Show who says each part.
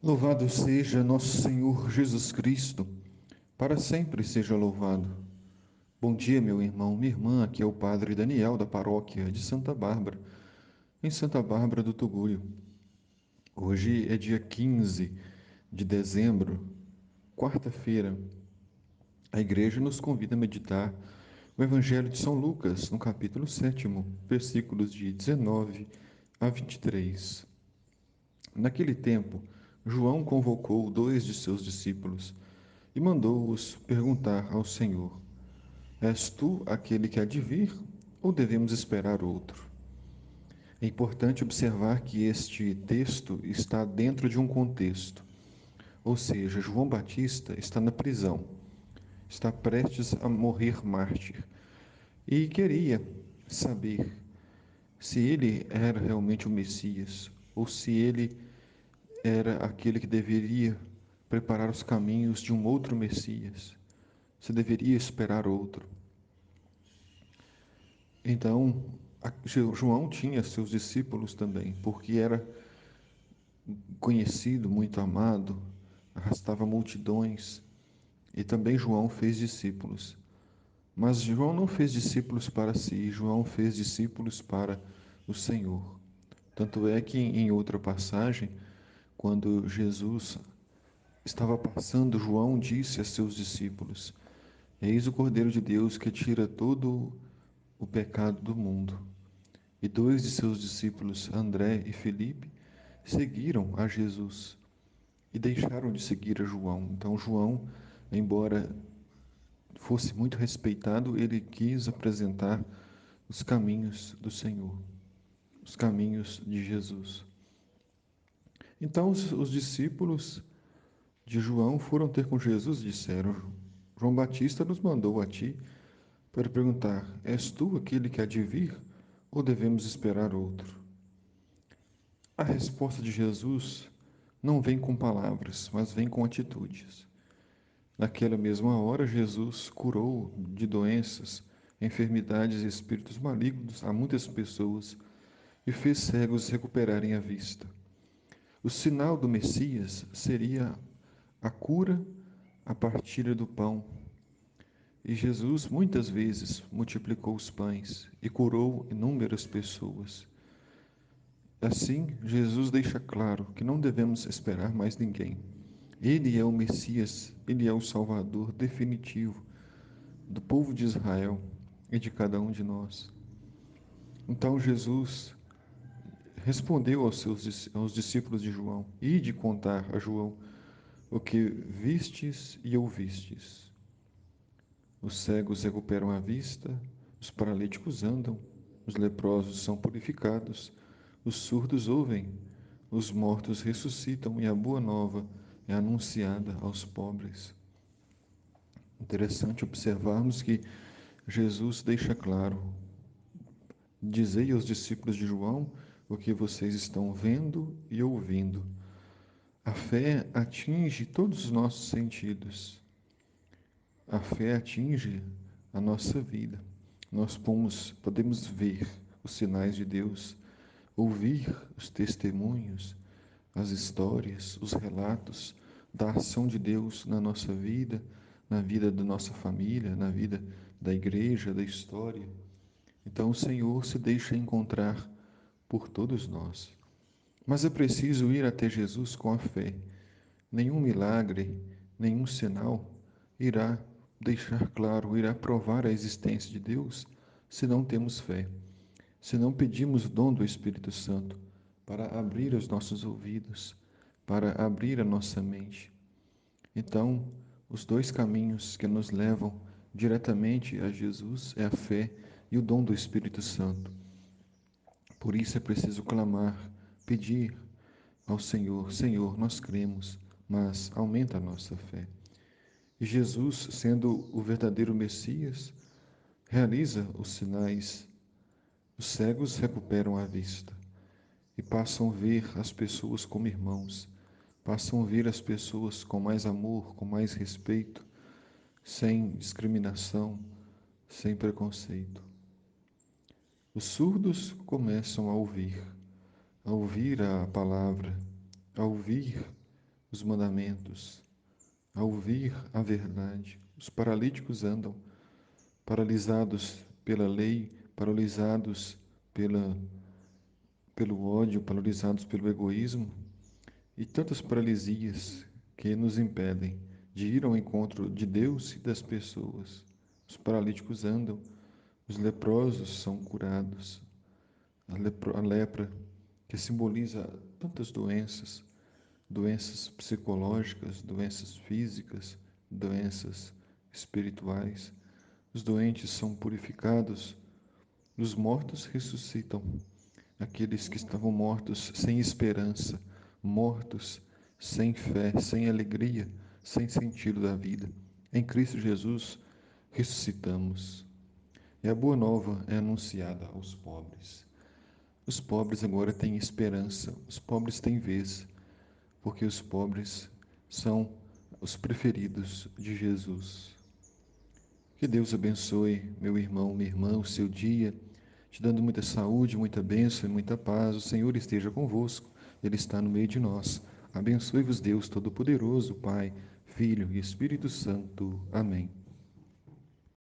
Speaker 1: Louvado seja nosso Senhor Jesus Cristo, para sempre seja louvado. Bom dia, meu irmão, minha irmã, aqui é o Padre Daniel da paróquia de Santa Bárbara, em Santa Bárbara do Tugúrio. Hoje é dia 15 de dezembro, quarta-feira. A igreja nos convida a meditar o Evangelho de São Lucas, no capítulo 7º, versículos de 19 a 23. Naquele tempo, João convocou 2 de seus discípulos e mandou-os perguntar ao Senhor: És tu aquele que há de vir, ou devemos esperar outro? É importante observar que este texto está dentro de um contexto, ou seja, João Batista está na prisão, está prestes a morrer mártir e queria saber se ele era realmente o Messias ou se ele era aquele que deveria preparar os caminhos de um outro Messias, se deveria esperar outro. Então, João tinha seus discípulos também, porque era conhecido, muito amado, arrastava multidões, e também João fez discípulos. Mas João não fez discípulos para si, João fez discípulos para o Senhor. Tanto é que em outra passagem, quando Jesus estava passando, João disse a seus discípulos: Eis o Cordeiro de Deus que tira todo o pecado do mundo. E 2 de seus discípulos, André e Felipe, seguiram a Jesus e deixaram de seguir a João. Então, João, embora fosse muito respeitado, ele quis apresentar os caminhos do Senhor, os caminhos de Jesus. Então, os discípulos de João foram ter com Jesus e disseram: João Batista nos mandou a ti para perguntar: És tu aquele que há de vir, ou devemos esperar outro? A resposta de Jesus não vem com palavras, mas vem com atitudes. Naquela mesma hora, Jesus curou de doenças, enfermidades e espíritos malignos a muitas pessoas e fez cegos recuperarem a vista. O sinal do Messias seria a cura, a partilha do pão. E Jesus muitas vezes multiplicou os pães e curou inúmeras pessoas. Assim, Jesus deixa claro que não devemos esperar mais ninguém. Ele é o Messias, ele é o Salvador definitivo do povo de Israel e de cada um de nós. Então Jesus respondeu aos discípulos de João: Ide contar a João o que vistes e ouvistes. Os cegos recuperam a vista, os paralíticos andam, os leprosos são purificados, os surdos ouvem, os mortos ressuscitam e a boa nova é anunciada aos pobres. Interessante observarmos que Jesus deixa claro: dizei aos discípulos de João o que vocês estão vendo e ouvindo. A fé atinge todos os nossos sentidos. A fé atinge a nossa vida. Nós podemos ver os sinais de Deus, ouvir os testemunhos, as histórias, os relatos da ação de Deus na nossa vida, na vida da nossa família, na vida da igreja, da história. Então o Senhor se deixa encontrar por todos nós. Mas é preciso ir até Jesus com a fé. Nenhum milagre, nenhum sinal irá deixar claro, irá provar a existência de Deus se não temos fé, se não pedimos o dom do Espírito Santo para abrir os nossos ouvidos, para abrir a nossa mente. Então, os 2 caminhos que nos levam diretamente a Jesus é a fé e o dom do Espírito Santo. Por isso é preciso clamar, pedir ao Senhor: Senhor, nós cremos, mas aumenta a nossa fé. E Jesus, sendo o verdadeiro Messias, realiza os sinais. Os cegos recuperam a vista e passam a ver as pessoas como irmãos, passam a ver as pessoas com mais amor, com mais respeito, sem discriminação, sem preconceito. Os surdos começam a ouvir a palavra, a ouvir os mandamentos, a ouvir a verdade. Os paralíticos andam, paralisados pela lei, paralisados pela, pelo ódio, paralisados pelo egoísmo e tantas paralisias que nos impedem de ir ao encontro de Deus e das pessoas. Os paralíticos andam, os leprosos são curados. A lepra, que simboliza tantas doenças, doenças psicológicas, doenças físicas, doenças espirituais. Os doentes são purificados, os mortos ressuscitam. Aqueles que estavam mortos sem esperança, mortos sem fé, sem alegria, sem sentido da vida. Em Cristo Jesus ressuscitamos. E a boa nova é anunciada aos pobres. Os pobres agora têm esperança, os pobres têm vez, porque os pobres são os preferidos de Jesus. Que Deus abençoe, meu irmão, minha irmã, o seu dia, te dando muita saúde, muita bênção e muita paz. O Senhor esteja convosco, Ele está no meio de nós. Abençoe-vos, Deus Todo-Poderoso, Pai, Filho e Espírito Santo. Amém.